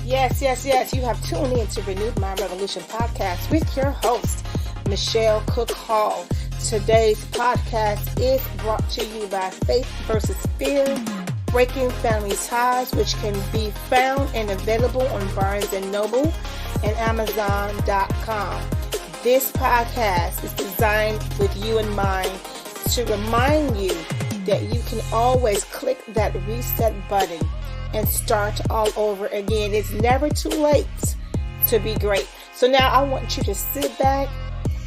Yes. You have tuned in to Renewed Mind Revolution podcast with your host, Michelle Cook Hall. Today's podcast is brought to you by Faith versus Fear, Breaking Family Ties, which can be found and available on Barnes & Noble and Amazon.com. This podcast is designed with you in mind to remind you that you can always click that reset button and start all over again. It's never too late to be great. So now I want you to sit back.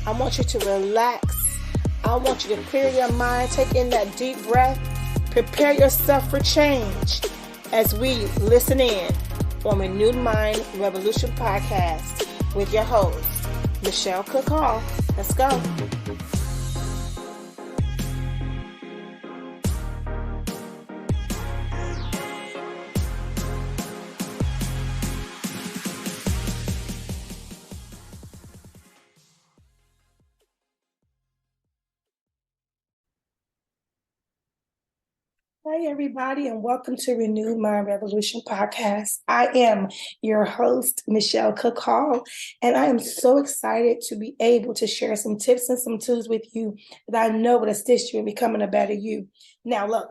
I want you to relax. I want you to clear your mind, take in that deep breath, prepare yourself for change as we listen in on Renewed Mind Revolution podcast with your host, Michelle Cook Hall. Let's go. Hey, everybody, and welcome to Renewed Mind Revolution podcast. I am your host, Michelle Cook Hall, and I am so excited to be able to share some tips and some tools with you that I know will assist you in becoming a better you. Now, look,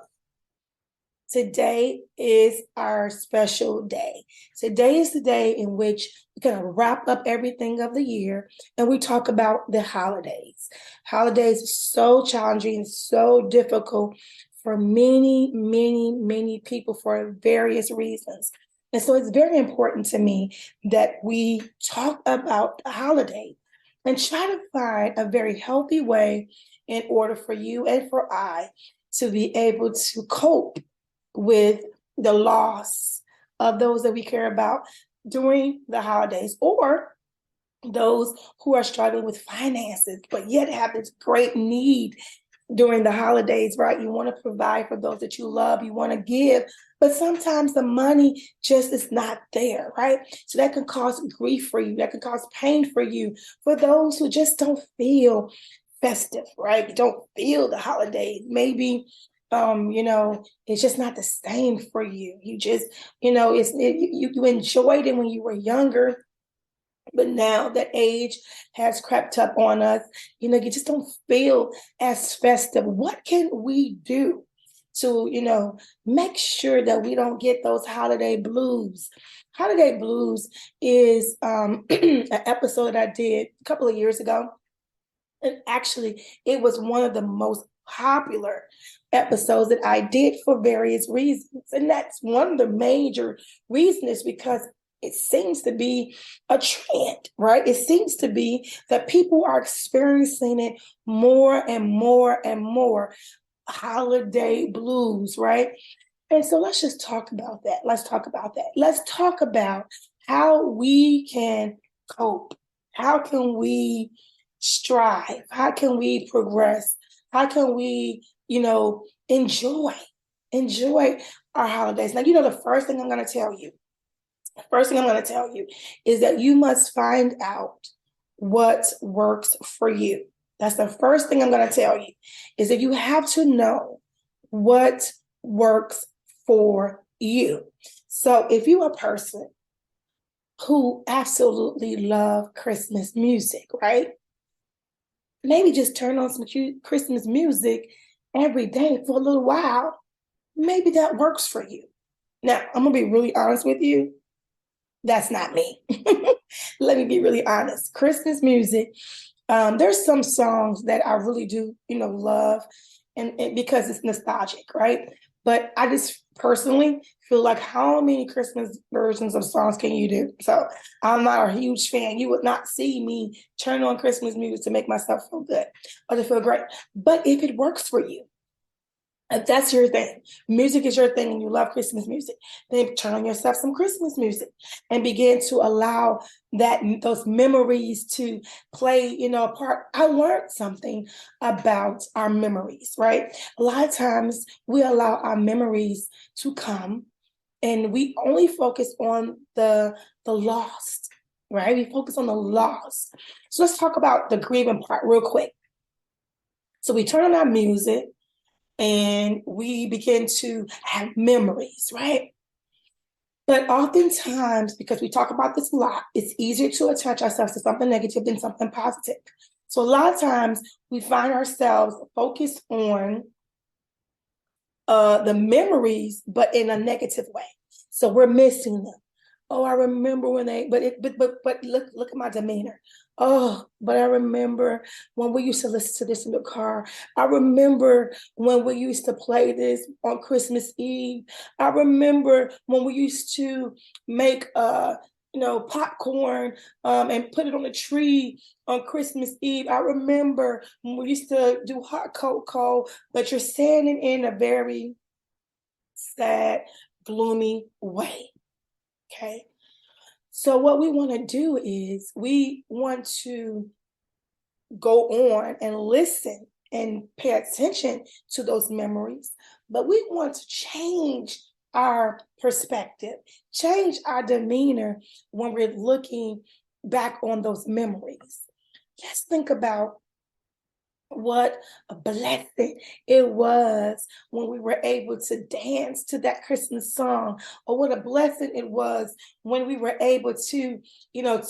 today is our special day. Today is the day in which we're going to wrap up everything of the year, and we talk about the holidays. Holidays are so challenging and so difficult for many people for various reasons. And so it's very important to me that we talk about the holiday and try to find a very healthy way in order for you and for I to be able to cope with the loss of those that we care about during the holidays, or those who are struggling with finances, but yet have this great need during the holidays, right? You want to provide for those that you love, you want to give, but sometimes the money just is not there, right? So that can cause grief for you, that can cause pain for you, for those who just don't feel festive, right? Don't feel the holidays. Maybe it's just not the same for you. You just, you enjoyed it when you were younger, but now that age has crept up on us, you just don't feel as festive. What can we do to, make sure that we don't get those holiday blues? Holiday blues is an episode that I did a couple of years ago. And actually, it was one of the most popular episodes that I did for various reasons. And that's one of the major reasons is because it seems to be a trend, right? It seems to be that people are experiencing it more and more and more, holiday blues, right? And so let's just talk about that. Let's talk about how we can cope. How can we strive? How can we progress? How can we, enjoy our holidays? Now, the first thing I'm going to tell you is that you must find out what works for you. That's the first thing I'm going to tell you, is that you have to know what works for you. So if you're a person who absolutely love Christmas music, right? Maybe just turn on some cute Christmas music every day for a little while. Maybe that works for you. Now, I'm going to be really honest with you. That's not me. Let me be really honest. Christmas music, there's some songs that I really do, love, and because it's nostalgic, right? But I just personally feel like, how many Christmas versions of songs can you do? So I'm not a huge fan. You would not see me turn on Christmas music to make myself feel good or to feel great. But if it works for you, if that's your thing, music is your thing, and you love Christmas music, then turn on yourself some Christmas music and begin to allow those memories to play, a part. I learned something about our memories, right? A lot of times we allow our memories to come, and we only focus on the lost, right? We focus on the loss. So let's talk about the grieving part real quick. So we turn on our music, and we begin to have memories, right? But oftentimes, because we talk about this a lot, it's easier to attach ourselves to something negative than something positive. So a lot of times we find ourselves focused on the memories, but in a negative way. So we're missing them. Oh, I remember when they, but look at my demeanor. Oh, but I remember when we used to listen to this in the car. I remember when we used to play this on Christmas Eve. I remember when we used to make popcorn and put it on the tree on Christmas Eve. I remember when we used to do hot cocoa, but you're saying it in a very sad, gloomy way. Okay. So what we want to do is we want to go on and listen and pay attention to those memories, but we want to change our perspective, change our demeanor when we're looking back on those memories. Let's think about what a blessing it was when we were able to dance to that Christmas song, or what a blessing it was when we were able to,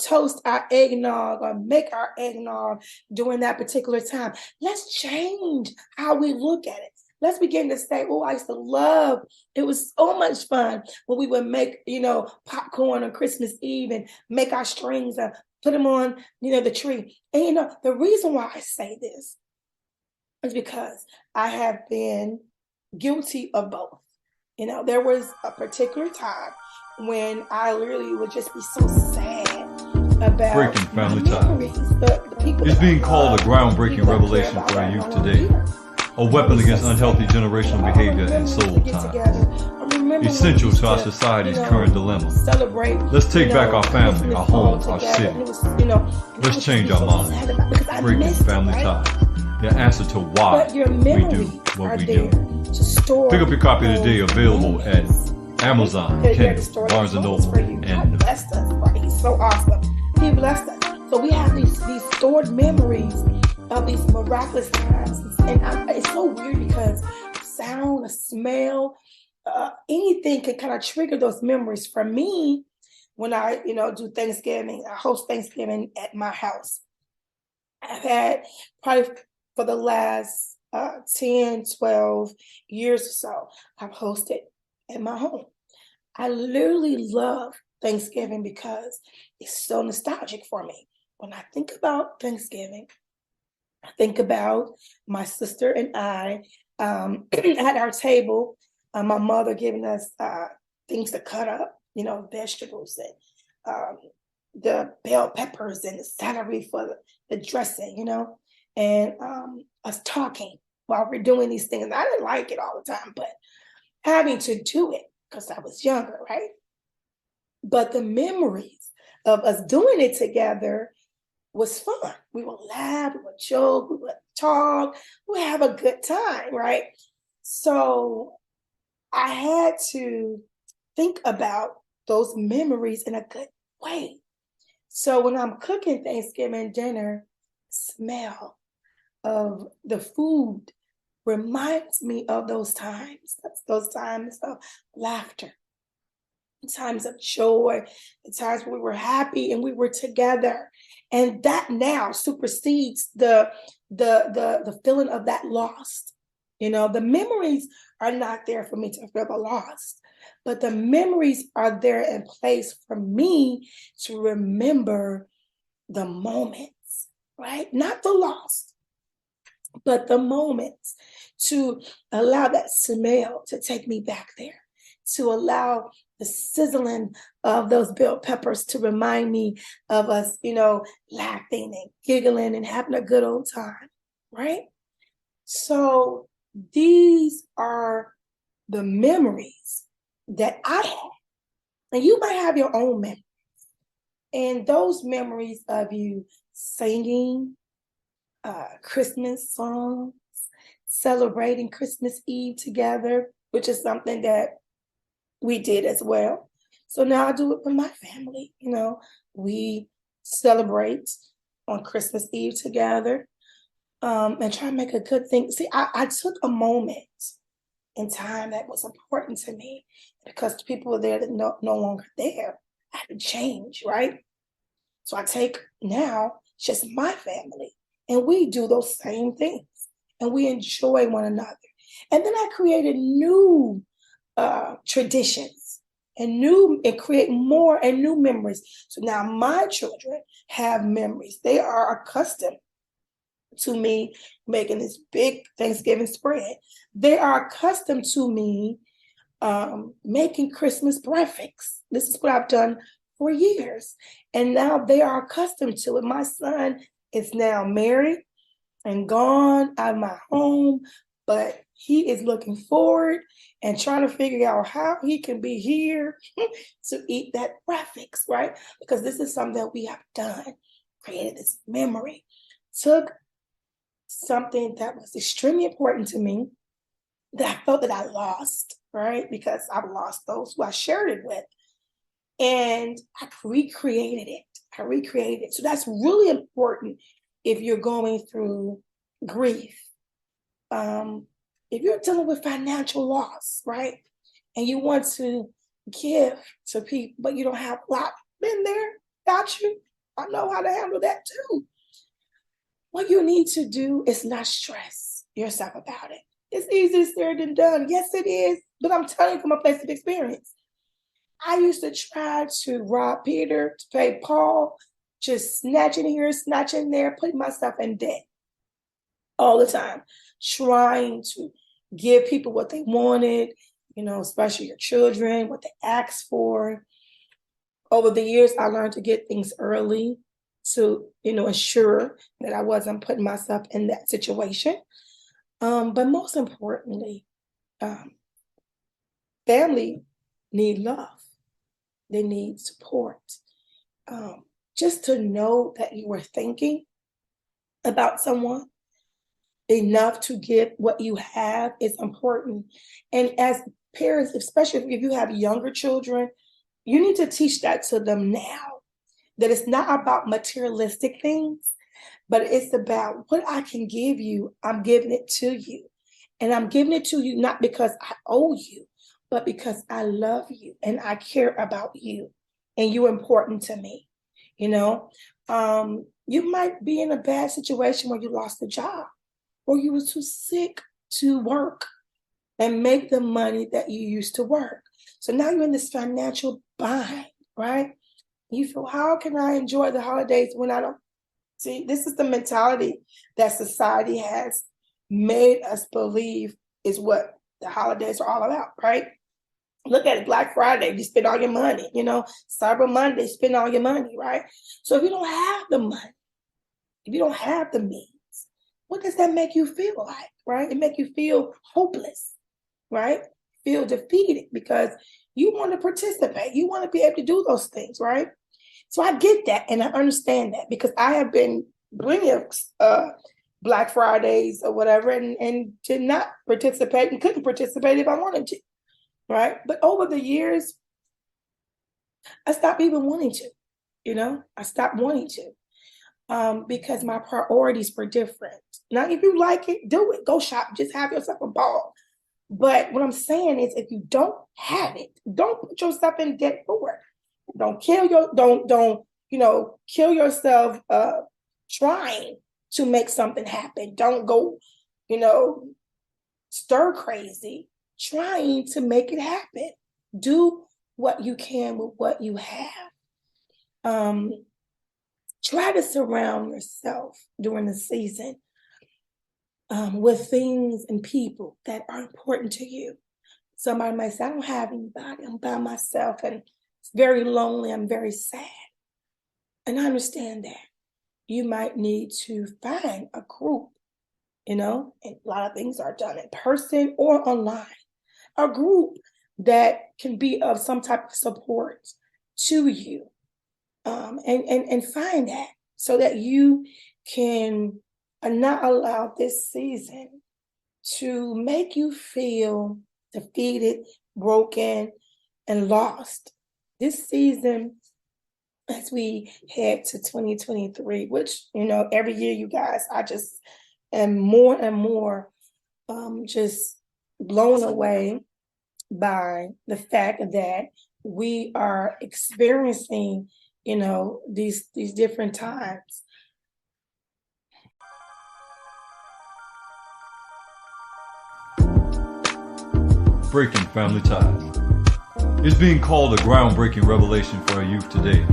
toast our eggnog or make our eggnog during that particular time. Let's change how we look at it. Let's begin to say, oh, I used to love, it was so much fun when we would make, popcorn on Christmas Eve and make our strings and put them on, the tree. And, the reason why I say this is because I have been guilty of both. There was a particular time when I literally would just be so sad about breaking family ties. The people It's being called a groundbreaking revelation for our youth today. A weapon against unhealthy generational behavior and soul ties. Essential to our society's current dilemma. Let's take back our family, our home, our city. Let's change our minds. Breaking family ties. The answer to why we do what we do. Pick up your copy today, available at Amazon, Kindle, Barnes & Noble, and God blessed us, right? He's so awesome. He blessed us. So we have these stored memories of these miraculous times. And it's so weird because sound, a smell, anything can kind of trigger those memories. For me, when I, do Thanksgiving, I host Thanksgiving at my house. I've had probably for the last 10, 12 years or so, I've hosted at my home. I literally love Thanksgiving because it's so nostalgic for me. When I think about Thanksgiving, I think about my sister and I at our table, my mother giving us things to cut up, vegetables and the bell peppers and the celery for the dressing, and us talking while we're doing these things. I didn't like it all the time, but having to do it because I was younger, right? But the memories of us doing it together was fun. We would laugh, we would joke, we would talk, we would have a good time, right? So I had to think about those memories in a good way. So when I'm cooking Thanksgiving dinner, smell of the food reminds me of those times. That's those times of laughter, times of joy, the times when we were happy and we were together. And that now supersedes the feeling of that lost. The memories are not there for me to feel the loss, but the memories are there in place for me to remember the moments, right? Not the lost, but the moments, to allow that smell to take me back there, to allow the sizzling of those bell peppers to remind me of us, laughing and giggling and having a good old time, right? So these are the memories that I have. And you might have your own memories. And those memories of you singing Christmas songs, celebrating Christmas Eve together, which is something that we did as well. So now I do it with my family. We celebrate on Christmas Eve together and try to make a good thing. See, I took a moment in time that was important to me. because the people were there that no longer there. I had to change, right? So I take now just my family, and we do those same things, and we enjoy one another. And then I created new traditions and create more and new memories. So now my children have memories. They are accustomed to me making this big Thanksgiving spread. They are accustomed to me making Christmas breakfast. This is what I've done for years. And now they are accustomed to it. My son is now married and gone out of my home, but he is looking forward and trying to figure out how he can be here to eat that breakfast, right? Because this is something that we have done, created this memory, took something that was extremely important to me that I felt that I lost, right? Because I've lost those who I shared it with. And I recreated it. So that's really important if you're going through grief. If you're dealing with financial loss, right? And you want to give to people, but you don't have a lot. Been there, got you. I know how to handle that too. What you need to do is not stress yourself about it. It's easier said than done. Yes, it is. But I'm telling you from a place of experience. I used to try to rob Peter to pay Paul, just snatching here, snatching there, putting myself in debt all the time, trying to give people what they wanted, especially your children, what they asked for. Over the years, I learned to get things early to, ensure that I wasn't putting myself in that situation. But most importantly, family need love. They need support. Just to know that you were thinking about someone enough to give what you have is important. And as parents, especially if you have younger children, you need to teach that to them now, that it's not about materialistic things, but it's about what I can give you. I'm giving it to you. And I'm giving it to you not because I owe you, but because I love you and I care about you and you're important to me. You might be in a bad situation where you lost a job or you were too sick to work and make the money that you used to work. So now you're in this financial bind, right? You feel, how can I enjoy the holidays when I don't? See, this is the mentality that society has made us believe is what the holidays are all about, right? Look at it, Black Friday, you spend all your money, Cyber Monday, spend all your money, right? So if you don't have the money, if you don't have the means, what does that make you feel like, right? It make you feel hopeless, right? Feel defeated because you want to participate. You want to be able to do those things, right? So I get that and I understand that because I have been plenty of Black Fridays or whatever and did not participate and couldn't participate if I wanted to, right? But over the years, I stopped even wanting to, I stopped wanting to because my priorities were different. Now, if you like it, do it. Go shop. Just have yourself a ball. But what I'm saying is if you don't have it, don't put yourself in debt for it. Don't kill yourself trying to make something happen. Don't go, stir crazy trying to make it happen. Do what you can with what you have. Try to surround yourself during the season with things and people that are important to you. Somebody might say, I don't have anybody. I'm by myself and it's very lonely. I'm very sad. And I understand that. You might need to find a group, and a lot of things are done in person or online. A group that can be of some type of support to you. And find that so that you can not allow this season to make you feel defeated, broken, and lost. This season, as we head to 2023, which, every year, you guys, I just am more and more just blown away by the fact that we are experiencing, these different times. Breaking family ties. It's being called a groundbreaking revelation for our youth today,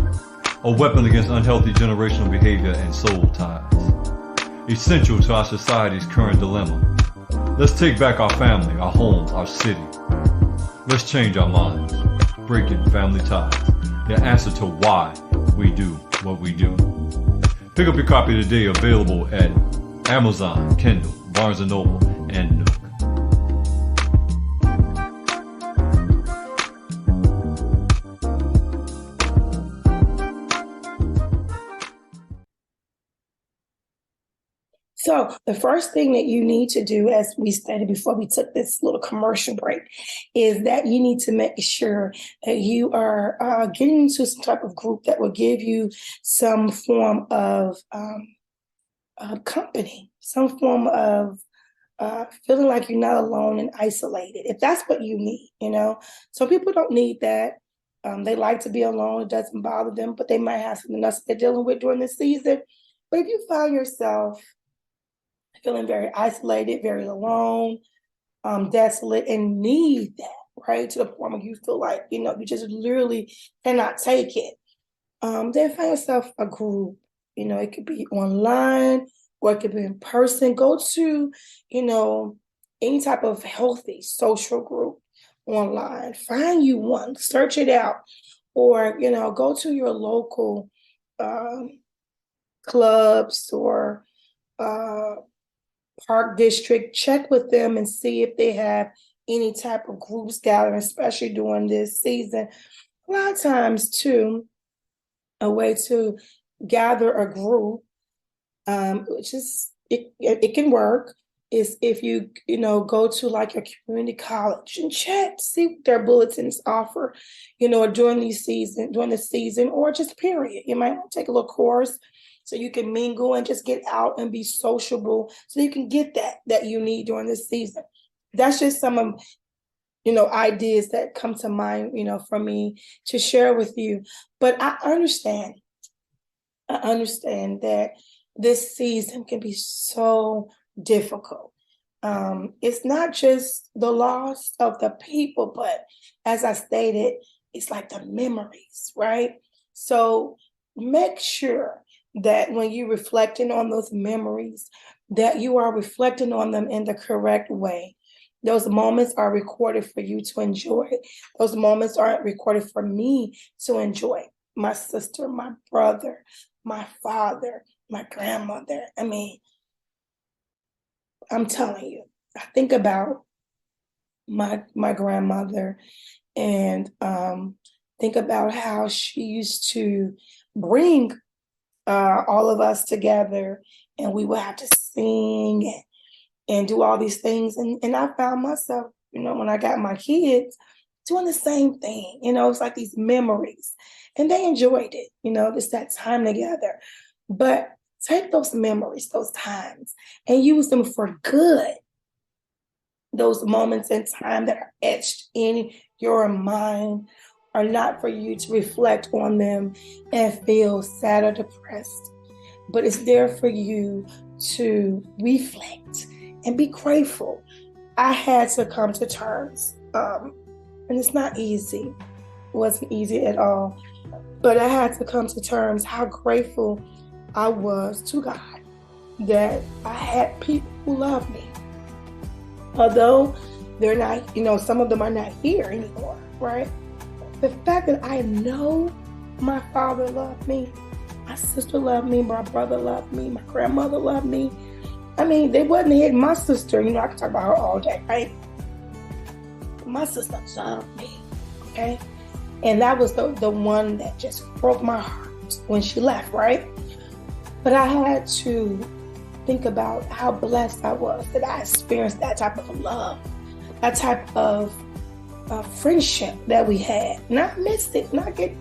a weapon against unhealthy generational behavior and soul ties. Essential to our society's current dilemma. Let's take back our family, our home, our city. Let's change our minds. Breaking family ties. The answer to why we do what we do. Pick up your copy today, available at Amazon, Kindle, Barnes & Noble, and Nook. So the first thing that you need to do, as we stated before we took this little commercial break, is that you need to make sure that you are getting into some type of group that will give you some form of company, some form of feeling like you're not alone and isolated, if that's what you need. Some people don't need that. They like to be alone. It doesn't bother them, but they might have something else they're dealing with during the season. But if you find yourself feeling very isolated, very alone, desolate, and need that, right, to the point where you feel like, you just literally cannot take it, then find yourself a group. It could be online or it could be in person. Go to, any type of healthy social group online. Find you one, search it out, or, go to your local clubs or park district, check with them and see if they have any type of groups gathering, especially during this season. A lot of times, too, a way to gather a group, which is, it can work, is if you, go to like your community college and check, see what their bulletins offer, during the season, or just period. You might want to take a little course so you can mingle and just get out and be sociable, so you can get that you need during this season. That's just some of, ideas that come to mind, for me to share with you. But I understand that this season can be so difficult. It's not just the loss of the people, but as I stated, it's like the memories, right? So make sure that when you're reflecting on those memories, that you are reflecting on them in the correct way. Those moments are recorded for you to enjoy. Those moments aren't recorded for me to enjoy. My sister, my brother, my father, my grandmother. I'm telling you, I think about my grandmother and think about how she used to bring all of us together, and we would have to sing and do all these things. And I found myself, when I got my kids, doing the same thing. It's like these memories, and they enjoyed it. It's that time together. But take those memories, those times, and use them for good. Those moments in time that are etched in your mind are not for you to reflect on them and feel sad or depressed, but it's there for you to reflect and be grateful. I had to come to terms, and it's not easy. It wasn't easy at all, but I had to come to terms how grateful I was to God that I had people who loved me. Although they're not, some of them are not here anymore, right? The fact that I know my father loved me, my sister loved me, my brother loved me, my grandmother loved me. They wasn't hitting my sister. I can talk about her all day, right? My sister loved me, okay? And that was the one that just broke my heart when she left, right? But I had to think about how blessed I was that I experienced that type of love, that type of friendship that we had. And I missed it, and I get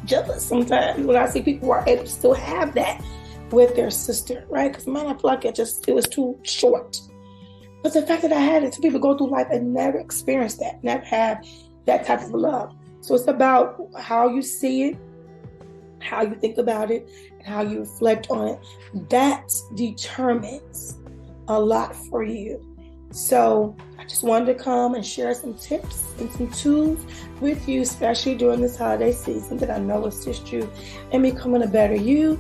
jealous sometimes when I see people who are able to still have that with their sister, right? Because I feel like it was too short. But the fact that I had it, some people go through life and never experience that, never have that type of love. So it's about how you see it, how you think about it, and how you reflect on it. That determines a lot for you. So I just wanted to come and share some tips and some tools with you, especially during this holiday season, that I know assist you in becoming a better you.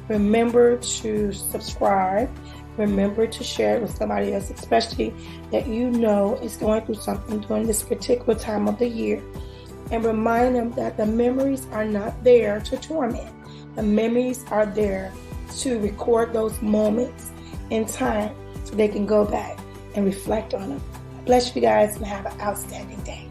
Remember to subscribe. Remember to share it with somebody else, especially that you know is going through something during this particular time of the year. And remind them that the memories are not there to torment. The memories are there to record those moments in time so they can go back and reflect on them. Bless you guys and have an outstanding day.